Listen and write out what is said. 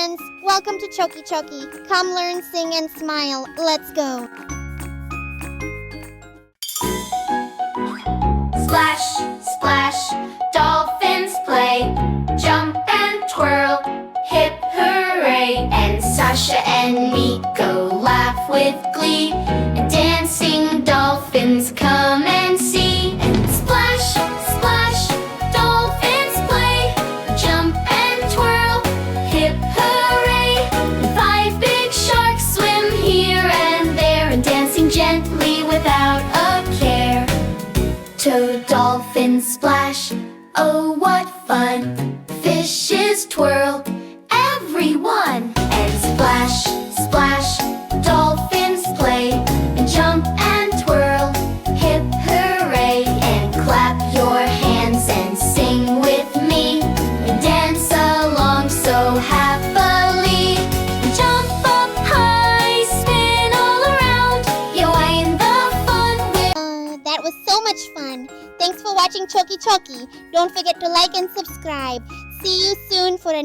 friends. Welcome to Choki Choki. Come learn, sing, and smile. Let's go. Splash, splash, dolphins play. Jump and twirl, hip hooray. And Sasha and Miko laugh with glee. And dancing dolphins come and see. Splash, splash, dolphins play. Jump and twirl, hip hooray. And 5 big sharks swim here and there, and dancing gently without a care. Toad dolphins splash, oh what fun! Fishes twirl, everyone! And splash, splash, dolphins play. And jump and twirl, hip hooray. And clap your hands and sing with me. And dance along so happily. Jump up high, spin all around. Join the fun with... That was so much fun. Thanks for watching Choki Choki. Don't forget to like and subscribe. See you soon for another